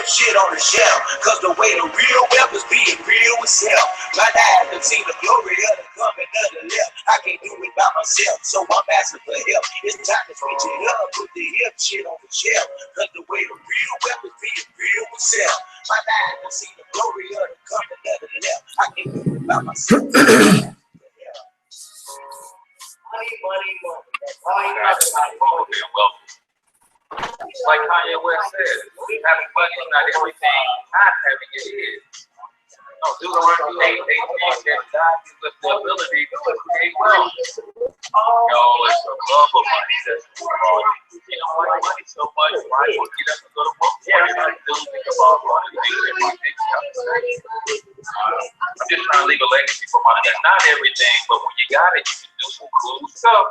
hip shit on the shelf. Cause the way the real wealth is being real itself. My life have seen the glory of the coming of the left. I can't do it by myself, so I'm asking for help. It's time to switch it up, put the hip shit on the shelf. Cause the way the real wealth is being real itself. My life have seen the glory of the coming of the left. I can't do it by myself. Money. Like Kanye West said, having money is not everything, not having it is. No, do the work you hate, they think that God gives us the ability to create wealth. No, it's the love of money that's wrong. You don't like money so much, why would you have to go to work? What are you going to do? Think about what to do everything. I'm just trying to leave a legacy for money. That's not everything, but when you got it, you can do some cool stuff.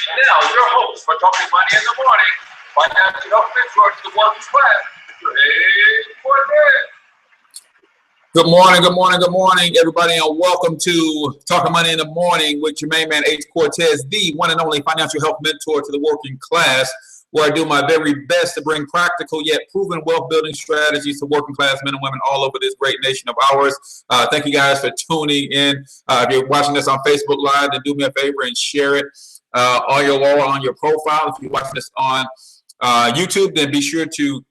Now, your host for Talking Money in the Morning, financial health mentor to the working class, H Cortez. Good morning, everybody, and welcome to Talking Money in the Morning with your main man, H Cortez, the one and only financial health mentor to the working class, where I do my very best to bring practical yet proven wealth building strategies to working class men and women all over this great nation of ours. Thank you guys for tuning in. If you're watching this on Facebook Live, then do me a favor and share it on your wall, on your profile. If you're watching this on YouTube, then be sure to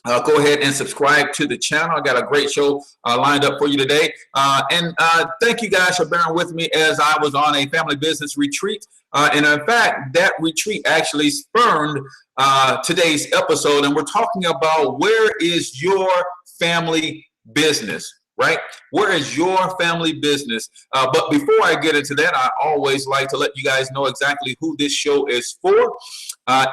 go ahead and subscribe to the channel. I got a great show lined up for you today. And thank you guys for bearing with me as I was on a family business retreat. And in fact, that retreat actually spurned today's episode. And we're talking about where is your family business, right? Where is your family business? But before I get into that, I always like to let you guys know exactly who this show is for.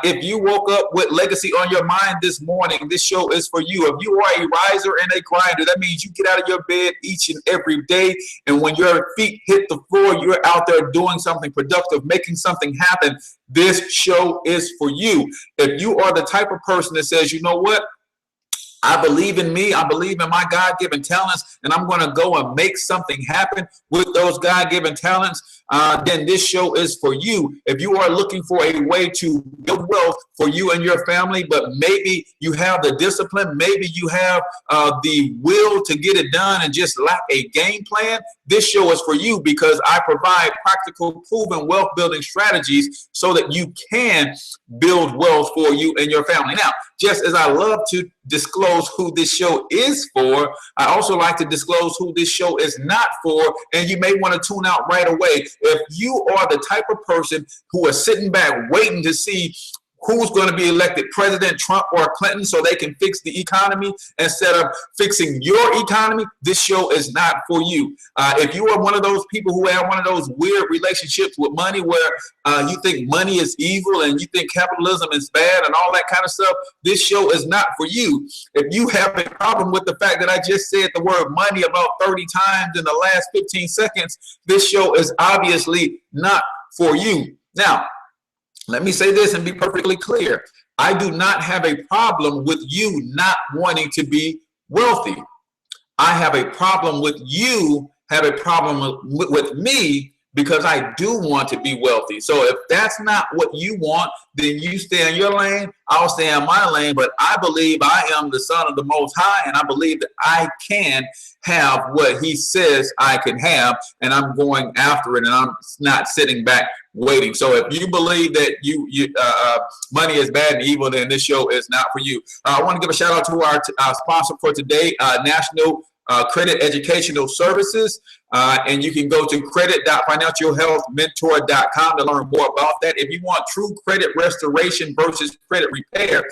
If you woke up with legacy on your mind this morning, this show is for you. If you are a riser and a grinder, that means you get out of your bed each and every day. And when your feet hit the floor, you're out there doing something productive, making something happen. This show is for you. If you are the type of person that says, you know what? I believe in me. I believe in my God-given talents, and I'm going to go and make something happen with those God-given talents. Then this show is for you. If you are looking for a way to build wealth for you and your family, but maybe you have the discipline, maybe you have the will to get it done and just lack a game plan, this show is for you because I provide practical, proven wealth building strategies so that you can build wealth for you and your family. Now, just as I love to disclose who this show is for, I also like to disclose who this show is not for, and you may want to tune out right away. If you are the type of person who is sitting back waiting to see who's going to be elected, President Trump or Clinton, so they can fix the economy instead of fixing your economy, this show is not for you. If you are one of those people who have one of those weird relationships with money where you think money is evil and you think capitalism is bad and all that kind of stuff, this show is not for you. If you have a problem with the fact that I just said the word money about 30 times in the last 15 seconds, this show is obviously not for you. Now, let me say this and be perfectly clear. I do not have a problem with you not wanting to be wealthy. I have a problem with you have a problem with me because I do want to be wealthy. So if that's not what you want, then you stay in your lane, I'll stay in my lane. But I believe I am the son of the Most High, and I believe that I can have what he says I can have, and I'm going after it, and I'm not sitting back waiting. So if you believe that money is bad and evil, then this show is not for you. I want to give a shout out to our sponsor for today, National Credit Educational Services, and you can go to credit.financialhealthmentor.com to learn more about that. If you want true credit restoration versus credit repair,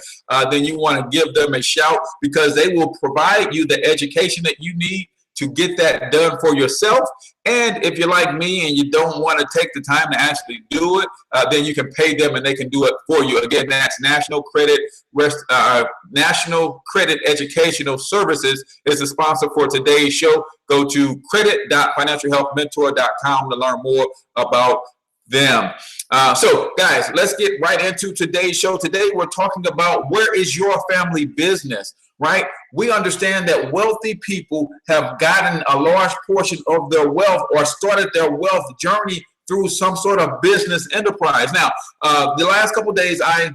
then you want to give them a shout because they will provide you the education that you need to get that done for yourself. And if you're like me and you don't want to take the time to actually do it, then you can pay them and they can do it for you. Again, that's National Credit Educational Services is the sponsor for today's show. Go to credit.financialhealthmentor.com to learn more about them. So guys, let's get right into today's show. Today we're talking about where is your family business, right? We understand that wealthy people have gotten a large portion of their wealth or started their wealth journey through some sort of business enterprise. Now, the last couple of days I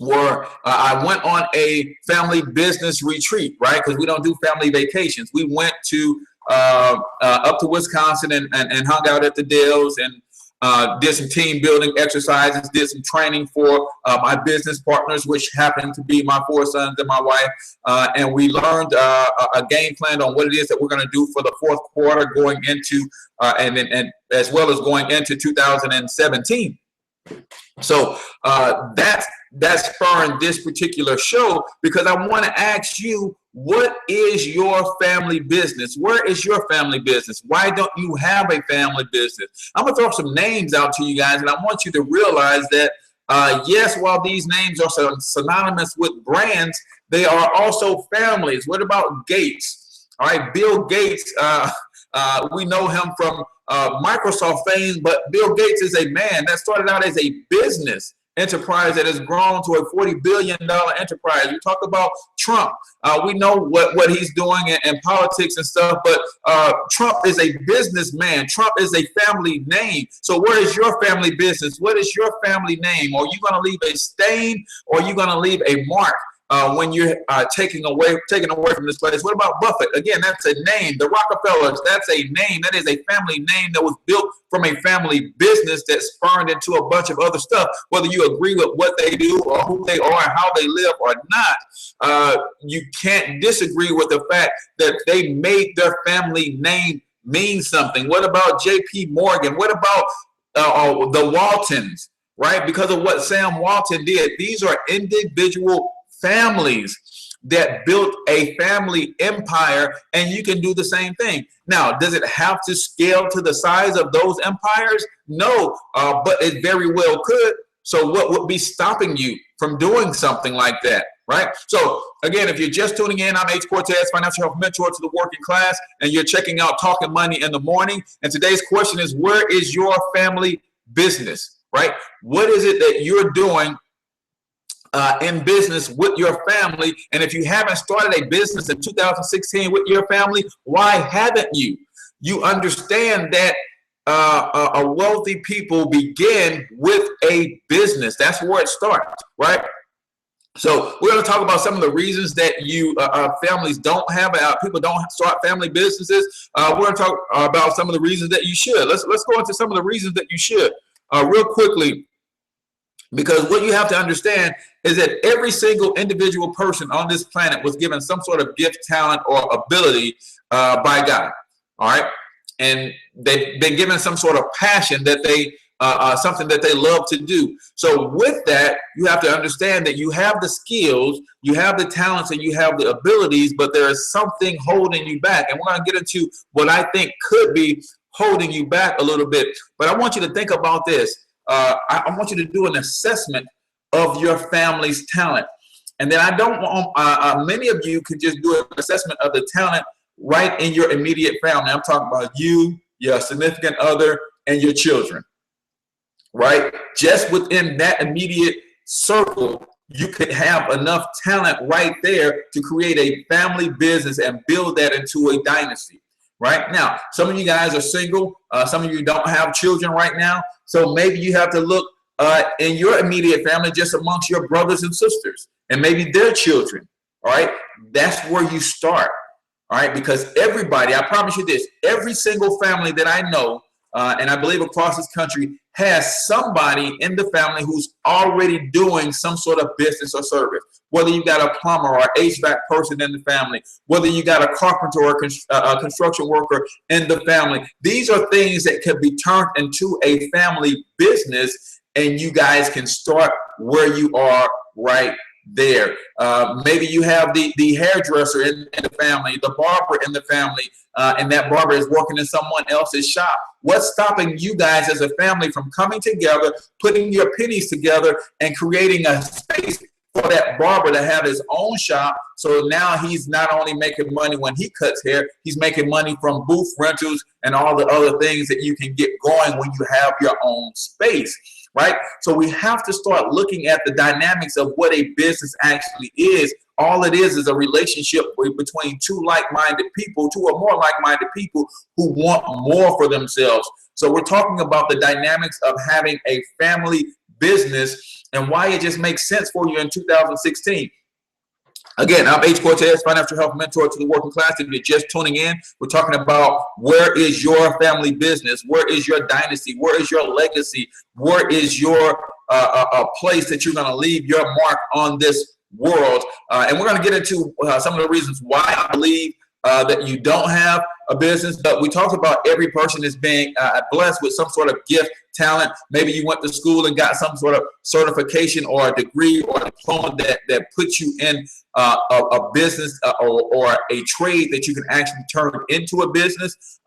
were I went on a family business retreat, right? Because we don't do family vacations. We went to up to Wisconsin and hung out at the Dells and did some team building exercises, did some training for my business partners, which happened to be my 4 sons and my wife. And we learned a game plan on what it is that we're going to do for the 4th quarter going into and as well as going into 2017. So that's spurring this particular show, because I want to ask you, what is your family business? Where is your family business? Why don't you have a family business? I'm going to throw some names out to you guys, and I want you to realize that, yes, while these names are synonymous with brands, they are also families. What about Gates? All right, Bill Gates, we know him from Microsoft fame, but Bill Gates is a man that started out as a business enterprise that has grown to a $40 billion enterprise. You talk about Trump. We know what he's doing in politics and stuff, but Trump is a businessman. Trump is a family name. So where is your family business? What is your family name? Are you going to leave a stain, or are you going to leave a mark when you're taken away from this place? What about Buffett? Again, that's a name. The Rockefellers, that's a name. That is a family name that was built from a family business that spurned into a bunch of other stuff. Whether you agree with what they do or who they are and how they live or not, you can't disagree with the fact that they made their family name mean something. What about J.P. Morgan? What about the Waltons, right? Because of what Sam Walton did. These are individual families that built a family empire, and you can do the same thing. Now, does it have to scale to the size of those empires? No, but it very well could. So what would be stopping you from doing something like that, right? So again, if you're just tuning in, I'm H Cortez, financial health mentor to the working class, and you're checking out Talking Money in the Morning. And today's question is, where is your family business, right? What is it that you're doing in business with your family? And if you haven't started a business in 2016 with your family, why haven't you? You understand that a wealthy people begin with a business. That's where it starts, right? So we're going to talk about some of the reasons that you families don't have, people don't start family businesses. We're going to talk about some of the reasons that you should. Let's go into some of the reasons that you should real quickly. Because what you have to understand is that every single individual person on this planet was given some sort of gift, talent, or ability by God. All right. And they've been given some sort of passion that they, something that they love to do. So with that, you have to understand that you have the skills, you have the talents, and you have the abilities, but there is something holding you back. And we're going to get into what I think could be holding you back a little bit. But I want you to think about this. I want you to do an assessment of your family's talent. And then I don't want, many of you could just do an assessment of the talent right in your immediate family. I'm talking about you, your significant other, and your children, right? Just within that immediate circle, you could have enough talent right there to create a family business and build that into a dynasty. Right now, some of you guys are single. Some of you don't have children right now. So maybe you have to look in your immediate family, just amongst your brothers and sisters, and maybe their children. All right. That's where you start. All right. Because everybody, I promise you this, every single family that I know, and I believe across this country, has somebody in the family who's already doing some sort of business or service. Whether you got a plumber or HVAC person in the family, whether you got a carpenter or a construction worker in the family, these are things that can be turned into a family business, and you guys can start where you are right there. Maybe you have the hairdresser in the family, the barber in the family, and that barber is working in someone else's shop. What's stopping you guys as a family from coming together, putting your pennies together, and creating a space for that barber to have his own shop? So now he's not only making money when he cuts hair, he's making money from booth rentals and all the other things that you can get going when you have your own space. Right? So we have to start looking at the dynamics of what a business actually is. All it is a relationship between two like-minded people, two or more like-minded people who want more for themselves. So we're talking about the dynamics of having a family business and why it just makes sense for you in 2016. Again, I'm H Cortez, financial health mentor to the working class. If you're just tuning in, we're talking about where is your family business? Where is your dynasty? Where is your legacy? Where is your place that you're going to leave your mark on this world? And we're going to get into some of the reasons why I believe that you don't have a business. But we talked about every person is being blessed with some sort of gift, talent. Maybe you went to school and got some sort of certification or a degree or a diploma that puts you in a business or a trade that you can actually turn into a business.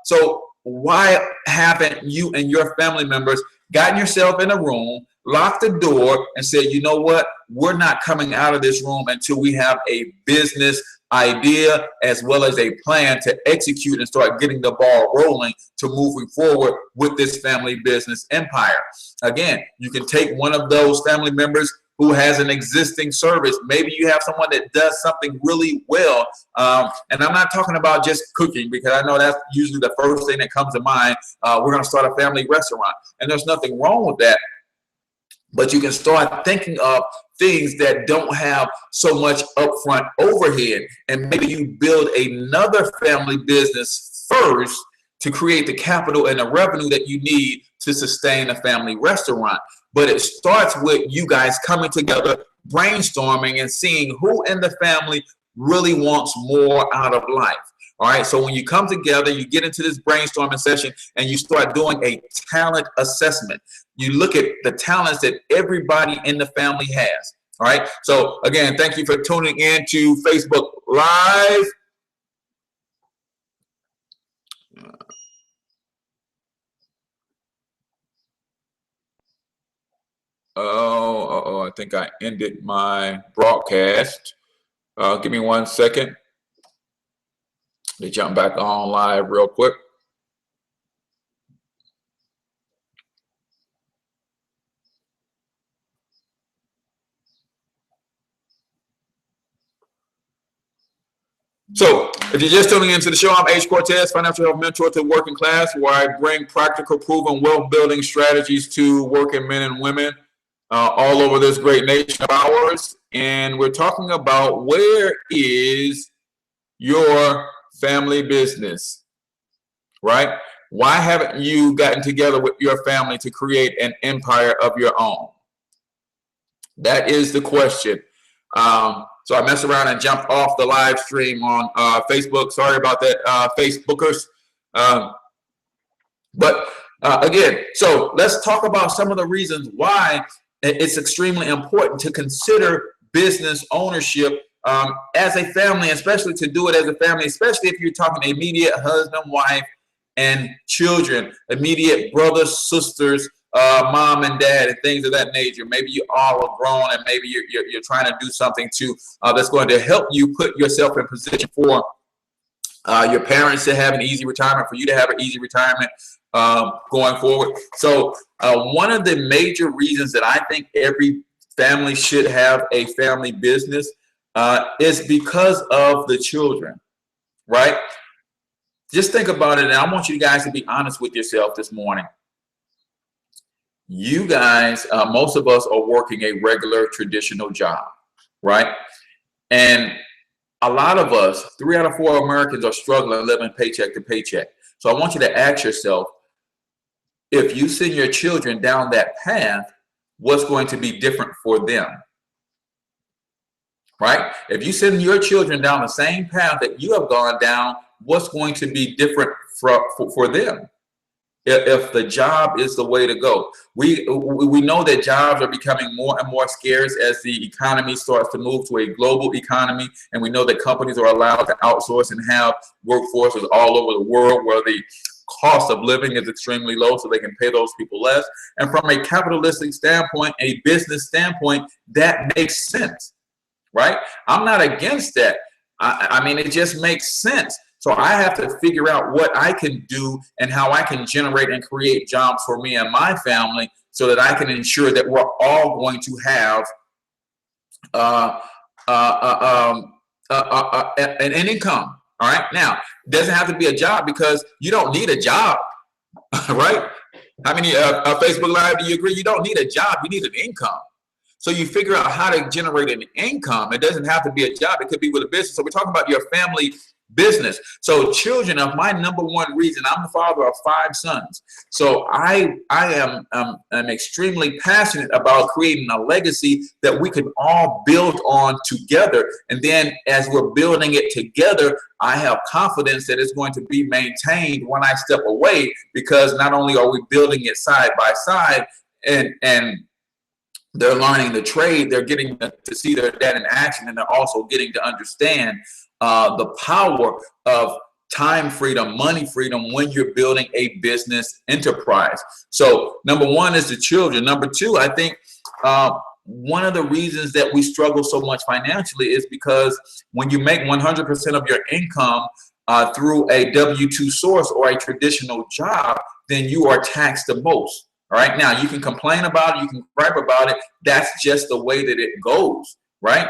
So why haven't you and your family members gotten yourself in a room, locked the door, and said, you know what, we're not coming out of this room until we have a business idea as well as a plan to execute and start getting the ball rolling to moving forward with this family business empire. Again, you can take one of those family members who has an existing service. Maybe you have someone that does something really well. And I'm not talking about just cooking, because I know that's usually the first thing that comes to mind. We're going to start a family restaurant, and there's nothing wrong with that. But you can start thinking of things that don't have so much upfront overhead. And maybe you build another family business first to create the capital and the revenue that you need to sustain a family restaurant. But it starts with you guys coming together, brainstorming, and seeing who in the family really wants more out of life. All right, so when you come together, you get into this brainstorming session and you start doing a talent assessment. You look at the talents that everybody in the family has. All right, so again, thank you for tuning in to Facebook Live. I think I ended my broadcast. Give me 1 second. Let me jump back on live real quick. So, if you're just tuning into the show, I'm H Cortez, financial health mentor to the working class, where I bring practical, proven wealth building strategies to working men and women all over this great nation of ours. And we're talking about, where is your family business, right? Why haven't you gotten together with your family to create an empire of your own? That is the question. So I messed around and jumped off the live stream on Facebook. Sorry about that, Facebookers. But again, so let's talk about some of the reasons why it's extremely important to consider business ownership as a family, especially to do it as a family, especially if you're talking immediate husband, wife, and children, immediate brothers, sisters, mom and dad, and things of that nature. Maybe you all are grown, and maybe you're trying to do something to that's going to help you put yourself in position for your parents to have an easy retirement, for you to have an easy retirement going forward. So one of the major reasons that I think every family should have a family business is because of the children, right? Just think about it, and I want you guys to be honest with yourself this morning. You guys, most of us are working a regular traditional job, right? And a lot of us, 3 out of 4 Americans, are struggling living paycheck to paycheck. So I want you to ask yourself, if you send your children down that path, what's going to be different for them? Right? If you send your children down the same path that you have gone down, what's going to be different for them? If the job is the way to go. We know that jobs are becoming more and more scarce as the economy starts to move to a global economy, and we know that companies are allowed to outsource and have workforces all over the world where the cost of living is extremely low, so they can pay those people less. And from a capitalistic standpoint, a business standpoint, that makes sense, right? I'm not against that. I mean, it just makes sense. So I have to figure out what I can do and how I can generate and create jobs for me and my family, so that I can ensure that we're all going to have an income. All right. Now, it doesn't have to be a job, because you don't need a job, right? How many Facebook Live do you agree? You don't need a job, you need an income. So you figure out how to generate an income. It doesn't have to be a job, it could be with a business. So we're talking about your family business. So children are my number one reason. I'm the father of 5 sons. So I am extremely passionate about creating a legacy that we can all build on together. And then as we're building it together, I have confidence that it's going to be maintained when I step away, because not only are we building it side by side and they're learning the trade, they're getting to see their dad in action, and they're also getting to understand the power of time freedom, money freedom when you're building a business enterprise. So number one is the children. Number two, I think one of the reasons that we struggle so much financially is because when you make 100% of your income through a W-2 source or a traditional job, then you are taxed the most. All right, now you can complain about it, you can gripe about it. That's just the way that it goes, right?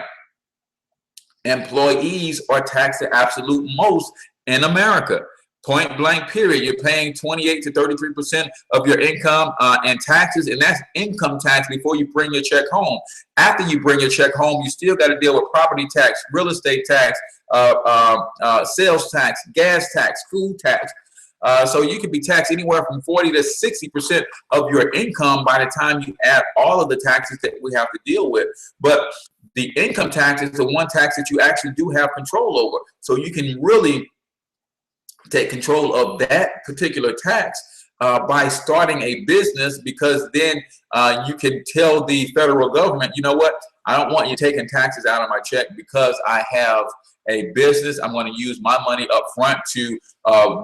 Employees are taxed the absolute most in America. Point blank period. You're paying 28 to 33% of your income in taxes, and that's income tax before you bring your check home. After you bring your check home, you still got to deal with property tax, real estate tax, sales tax, gas tax, food tax. So you can be taxed anywhere from 40 to 60% of your income by the time you add all of the taxes that we have to deal with. But the income tax is the one tax that you actually do have control over. So you can really take control of that particular tax by starting a business, because then you can tell the federal government, you know what, I don't want you taking taxes out of my check because I have a business. I'm going to use my money up front to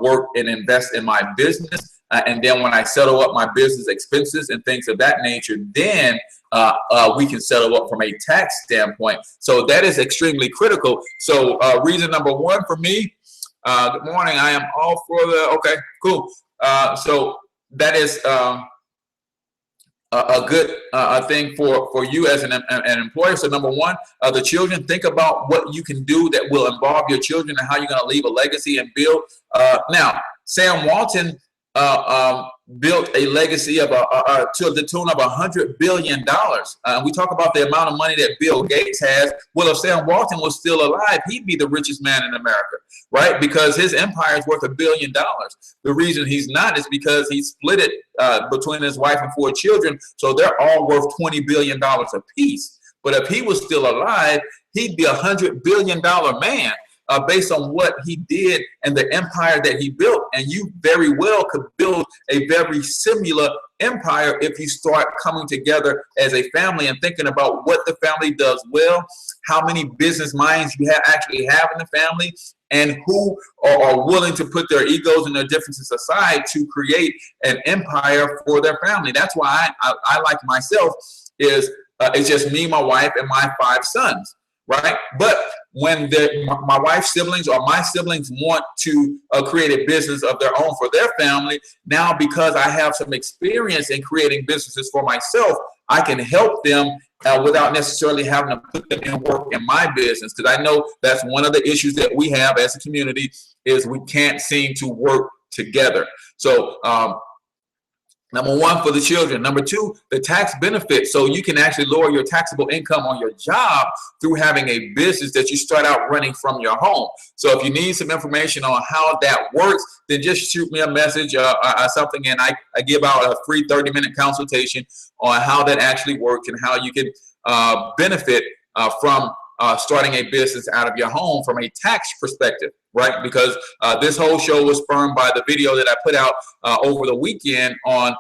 work and invest in my business. And then when I settle up my business expenses and things of that nature, then we can settle up from a tax standpoint. So that is extremely critical. So reason number one for me, good morning, I am all for the, okay, cool. So that is a good thing for you as an employer. So number one, the children, think about what you can do that will involve your children and how you're going to leave a legacy and build. Now, Sam Walton built a legacy of to the tune of $100 billion. We talk about the amount of money that Bill Gates has. Well, if Sam Walton was still alive, he'd be the richest man in America, right? Because his empire is worth $1 billion. The reason he's not is because he split it between his wife and 4 children, so they're all worth $20 billion apiece. But if he was still alive, he'd be $100 billion man. Based on what he did and the empire that he built. And you very well could build a very similar empire if you start coming together as a family and thinking about what the family does well, how many business minds you actually have in the family, and who are willing to put their egos and their differences aside to create an empire for their family. That's why I like myself, is it's just me, my wife, and my 5 sons. Right? But when my wife's siblings or my siblings want to create a business of their own for their family, now because I have some experience in creating businesses for myself, I can help them without necessarily having to put them in work in my business. Because I know that's one of the issues that we have as a community, is we can't seem to work together. So number one, for the children. Number two, the tax benefits. So you can actually lower your taxable income on your job through having a business that you start out running from your home. So if you need some information on how that works, then just shoot me a message or something, and I give out a free 30-minute consultation on how that actually works and how you can benefit from starting a business out of your home from a tax perspective, right? Because this whole show was spurred by the video that I put out over the weekend on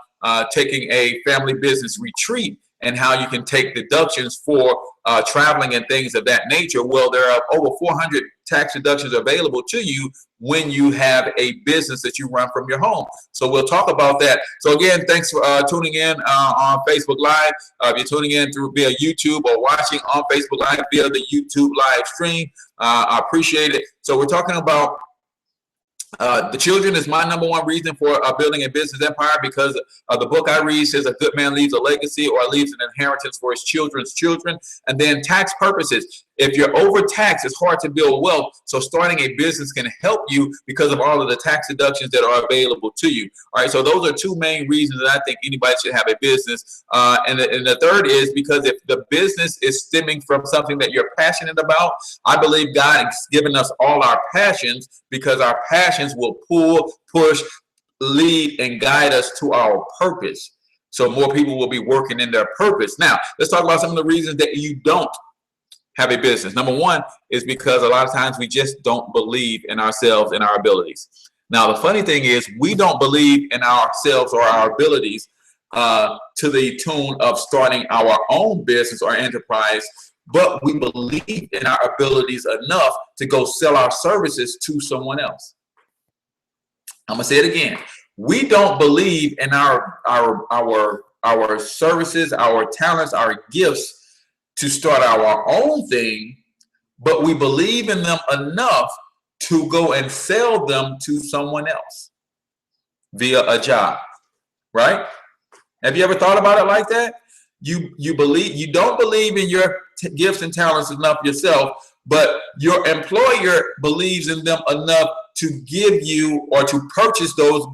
taking a family business retreat and how you can take deductions for traveling and things of that nature. Well, there are over 400 tax deductions available to you when you have a business that you run from your home. So we'll talk about that. So again, thanks for tuning in on Facebook Live. If you're tuning in through via YouTube or watching on Facebook Live via the YouTube live stream, I appreciate it. So we're talking about the children is my number one reason for building a business empire, because the book I read says a good man leaves a legacy or leaves an inheritance for his children's children. And then tax purposes. If you're overtaxed, it's hard to build wealth. So starting a business can help you because of all of the tax deductions that are available to you. All right, so those are two main reasons that I think anybody should have a business. And the third is because if the business is stemming from something that you're passionate about, I believe God has given us all our passions, because our passions will pull, push, lead, and guide us to our purpose. So more people will be working in their purpose. Now, let's talk about some of the reasons that you don't have a business. Number one is because a lot of times we just don't believe in ourselves and our abilities. Now, the funny thing is we don't believe in ourselves or our abilities to the tune of starting our own business or enterprise, but we believe in our abilities enough to go sell our services to someone else. I'm gonna say it again. We don't believe in our services, our talents, our gifts to start our own thing, but we believe in them enough to go and sell them to someone else via a job, right? Have you ever thought about it like that? You don't believe in your gifts and talents enough yourself, but your employer believes in them enough to give you or to purchase those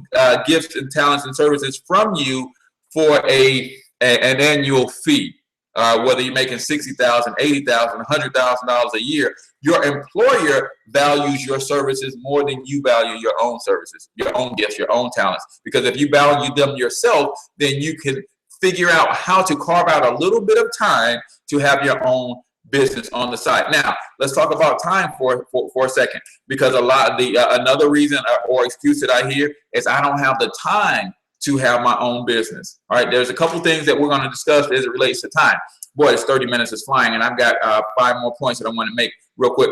gifts and talents and services from you for an annual fee. Whether you're making $60,000, $80,000, $100,000 a year, your employer values your services more than you value your own services, your own gifts, your own talents. Because if you value them yourself, then you can figure out how to carve out a little bit of time to have your own business on the side. Now, let's talk about time for a second, because a lot of the another reason or excuse that I hear is I don't have the time to have my own business. All right, there's a couple things that we're going to discuss as it relates to time. Boy, it's 30 minutes is flying, and I've got 5 more points that I want to make real quick.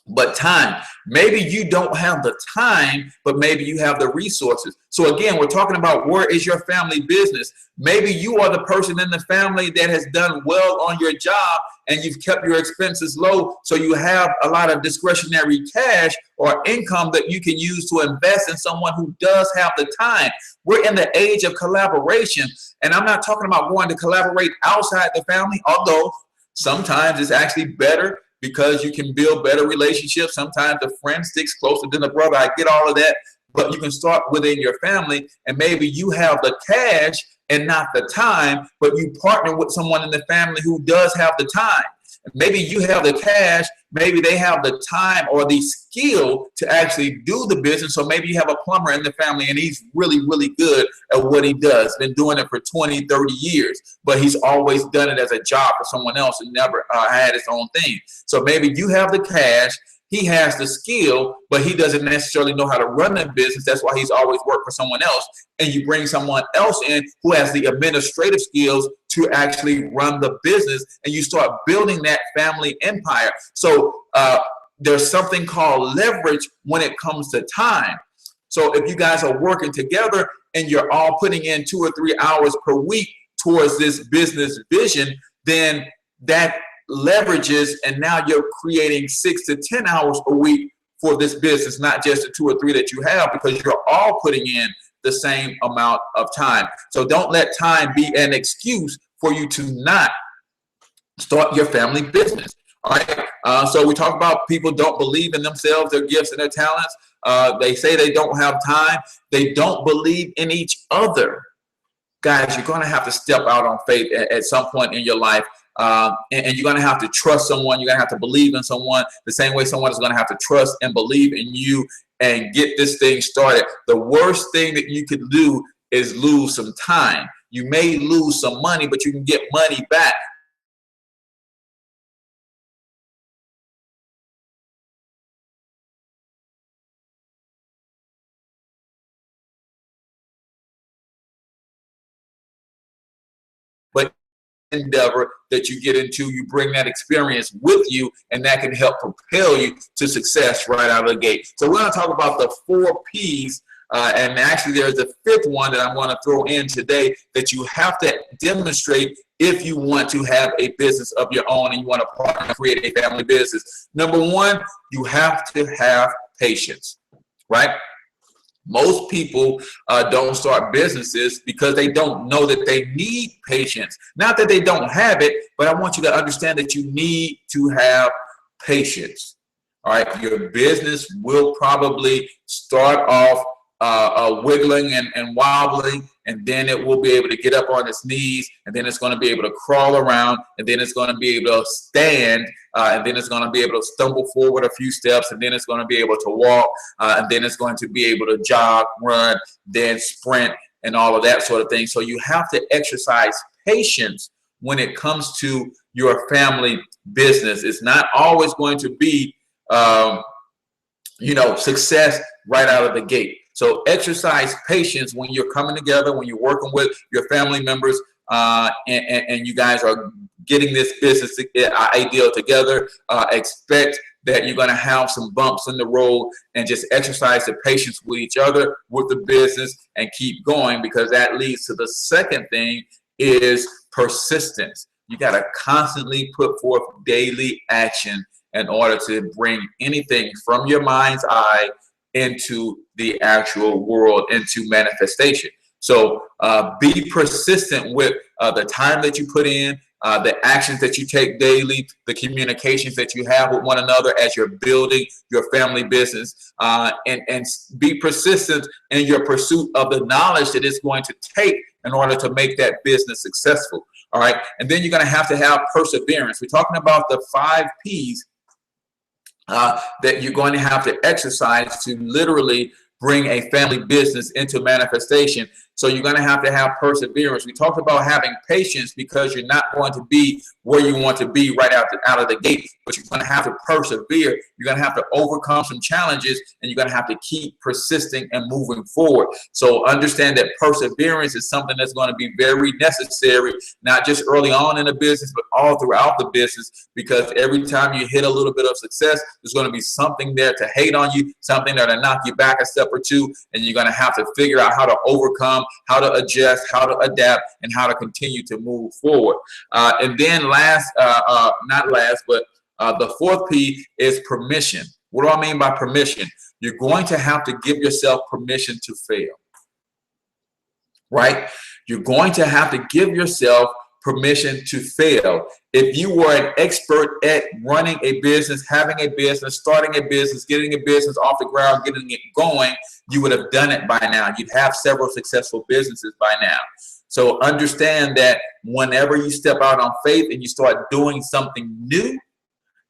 But time, maybe you don't have the time, but maybe you have the resources. So again, we're talking about where is your family business. Maybe you are the person in the family that has done well on your job and you've kept your expenses low, so you have a lot of discretionary cash or income that you can use to invest in someone who does have the time. We're in the age of collaboration, and I'm not talking about going to collaborate outside the family, although sometimes it's actually better because you can build better relationships. Sometimes a friend sticks closer than a brother. I get all of that, but you can start within your family, and maybe you have the cash and not the time, but you partner with someone in the family who does have the time. Maybe you have the cash, maybe they have the time or the skill to actually do the business. So maybe you have a plumber in the family and he's really, really good at what he does, been doing it for 20, 30 years, but he's always done it as a job for someone else and never had his own thing. So maybe you have the cash, he has the skill, but he doesn't necessarily know how to run the business. That's why he's always worked for someone else. And you bring someone else in who has the administrative skills to actually run the business, and you start building that family empire. So there's something called leverage when it comes to time. So if you guys are working together and you're all putting in 2 or 3 hours per week towards this business vision, then that leverages, and now you're creating 6 to 10 hours a week for this business, not just the 2 or 3 that you have, because you're all putting in the same amount of time. So don't let time be an excuse for you to not start your family business. All right. So we talk about people don't believe in themselves, their gifts, and their talents. They say they don't have time. They don't believe in each other. Guys, you're going to have to step out on faith at some point in your life. And you're going to have to trust someone. You're going to have to believe in someone the same way someone is going to have to trust and believe in you and get this thing started. The worst thing that you could do is lose some time. You may lose some money, but you can get money back. But endeavor that you get into, you bring that experience with you, and that can help propel you to success right out of the gate. So we're going to talk about the 4 P's, and actually there's a 5th one that I'm going to throw in today that you have to demonstrate if you want to have a business of your own and you want to partner and create a family business. Number 1, you have to have patience, right? Most people don't start businesses because they don't know that they need patience. Not that they don't have it, but I want you to understand that you need to have patience. All right, your business will probably start off wiggling and wobbling, and then it will be able to get up on its knees, and then it's going to be able to crawl around, and then it's going to be able to stand, and then it's going to be able to stumble forward a few steps, and then it's going to be able to walk, and then it's going to be able to jog, run, then sprint, and all of that sort of thing. So you have to exercise patience when it comes to your family business. It's not always going to be success right out of the gate. So exercise patience when you're coming together, when you're working with your family members, and you guys are getting this business ideal together. Expect that you're going to have some bumps in the road, and just exercise the patience with each other, with the business, and keep going, because that leads to the second thing is persistence. You got to constantly put forth daily action in order to bring anything from your mind's eye into the actual world, into manifestation. So be persistent with the time that you put in, the actions that you take daily, the communications that you have with one another as you're building your family business, and be persistent in your pursuit of the knowledge that it's going to take in order to make that business successful. All right, and then you're going to have perseverance. We're talking about the 5 P's that you're going to have to exercise to literally bring a family business into manifestation. So you're going to have perseverance. We talked about having patience because you're not going to be where you want to be right out of the gate, but you're going to have to persevere. You're going to have to overcome some challenges, and you're going to have to keep persisting and moving forward. So understand that perseverance is something that's going to be very necessary, not just early on in the business, but all throughout the business, because every time you hit a little bit of success, there's going to be something there to hate on you, something there to knock you back a step or two, and you're going to have to figure out how to overcome, how to adjust, how to adapt, and how to continue to move forward. And then the 4th P is permission. What do I mean by permission? You're going to have to give yourself permission to fail, right? You're going to have to give yourself permission to fail. If you were an expert at running a business, having a business, starting a business, getting a business off the ground, getting it going, you would have done it by now. You'd have several successful businesses by now. So understand that whenever you step out on faith and you start doing something new,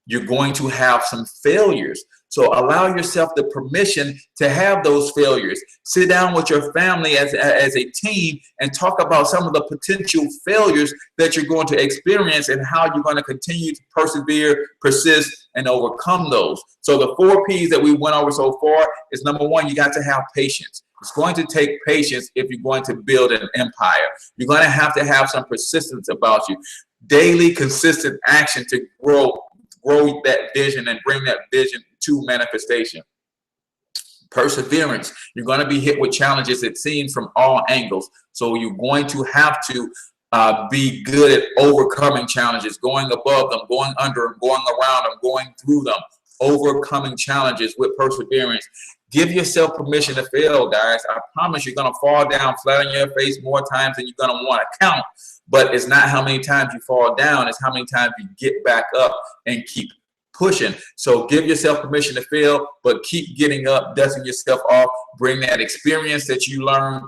you're going to have some failures. So allow yourself the permission to have those failures. Sit down with your family as a team and talk about some of the potential failures that you're going to experience and how you're going to continue to persevere, persist, and overcome those. So the 4 P's that we went over so far is, number 1, you got to have patience. It's going to take patience if you're going to build an empire. You're going to have some persistence about you. Daily, consistent action to grow that vision and bring that vision to manifestation. Perseverance. You're going to be hit with challenges, it seems, from all angles. So you're going to have to be good at overcoming challenges, going above them, going under them, going around them, going through them, overcoming challenges with perseverance. Give yourself permission to fail, guys. I promise you're going to fall down flat on your face more times than you're going to want to count. But it's not how many times you fall down, it's how many times you get back up and keep pushing. So give yourself permission to fail, but keep getting up, dusting yourself off, bring that experience that you learned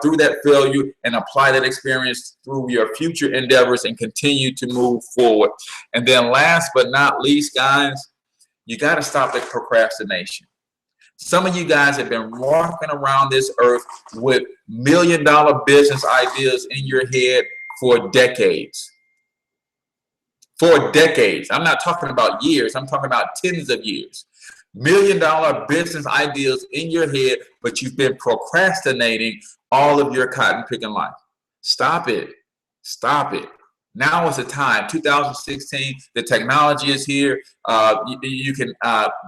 through that failure and apply that experience through your future endeavors and continue to move forward. And then last but not least, guys, you got to stop the procrastination. Some of you guys have been walking around this earth with million-dollar business ideas in your head for decades. For decades. I'm not talking about years. I'm talking about tens of years. Million-dollar business ideas in your head, but you've been procrastinating all of your cotton picking life. Stop it. Stop it. Now is the time. 2016, the technology is here. You can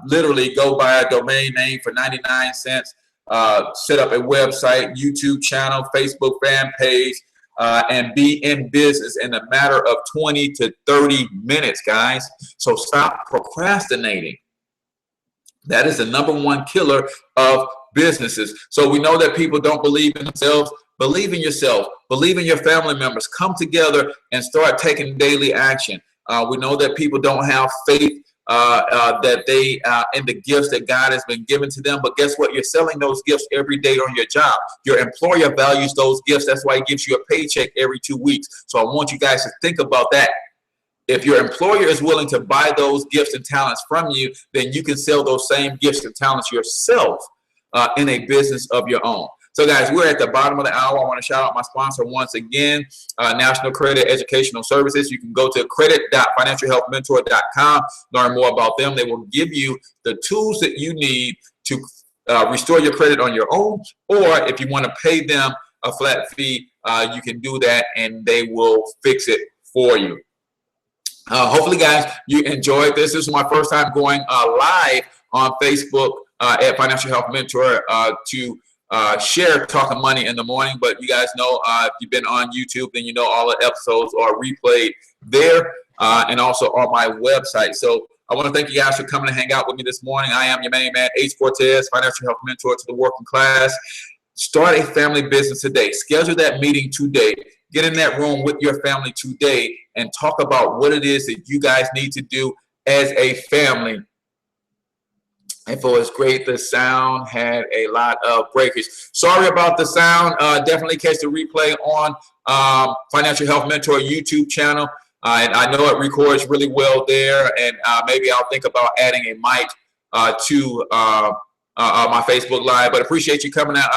literally go buy a domain name for 99 cents, set up a website, YouTube channel, Facebook fan page, and be in business in a matter of 20 to 30 minutes, guys. So stop procrastinating. That is the #1 killer of businesses. So we know that people don't believe in themselves. Believe in yourself. Believe in your family members. Come together and start taking daily action. We know that people don't have faith that they in the gifts that God has been given to them. But guess what? You're selling those gifts every day on your job. Your employer values those gifts. That's why he gives you a paycheck every 2 weeks. So I want you guys to think about that. If your employer is willing to buy those gifts and talents from you, then you can sell those same gifts and talents yourself in a business of your own. So guys, we're at the bottom of the hour. I want to shout out my sponsor once again, National Credit Educational Services. You can go to credit.financialhealthmentor.com, learn more about them. They will give you the tools that you need to restore your credit on your own, or if you want to pay them a flat fee, you can do that and they will fix it for you. Hopefully, guys, you enjoyed this. This is my first time going live on Facebook at Financial Health Mentor to share Talking Money in the Morning. But you guys know, if you've been on YouTube, then you know all the episodes are replayed there and also on my website. So I want to thank you guys for coming to hang out with me this morning. I am your main man, H Cortez, Financial Health Mentor to the working class. Start a family business today. Schedule that meeting today. Get in that room with your family today and talk about what it is that you guys need to do as a family. And for it's great, the sound had a lot of breakage. Sorry about the sound. Definitely catch the replay on Financial Health Mentor YouTube channel. And I know it records really well there. And maybe I'll think about adding a mic to my Facebook Live. But appreciate you coming out,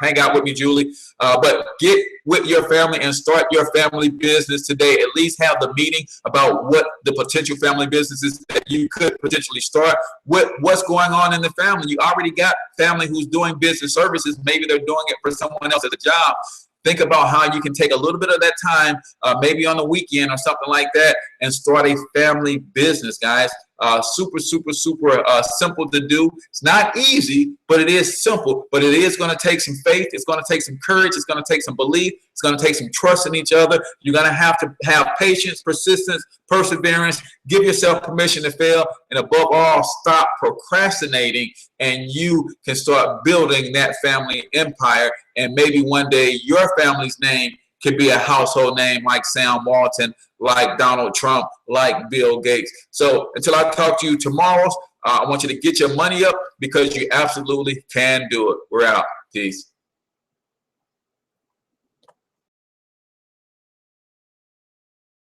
hang out with me, Julie. But get with your family and start your family business today. At least have the meeting about what the potential family businesses that you could potentially start. What's going on in the family? You already got family who's doing business services. Maybe they're doing it for someone else at a job. Think about how you can take a little bit of that time, maybe on the weekend or something like that, and start a family business, guys. Super simple to do. It's not easy, but it is simple. But it is going to take some faith. It's going to take some courage. It's going to take some belief. It's going to take some trust in each other. You're going to have patience, persistence, perseverance. Give yourself permission to fail. And above all, stop procrastinating, and you can start building that family empire. And maybe one day your family's name could be a household name like Sam Walton, like Donald Trump, like Bill Gates. So until I talk to you tomorrow, I want you to get your money up because you absolutely can do it. We're out. Peace.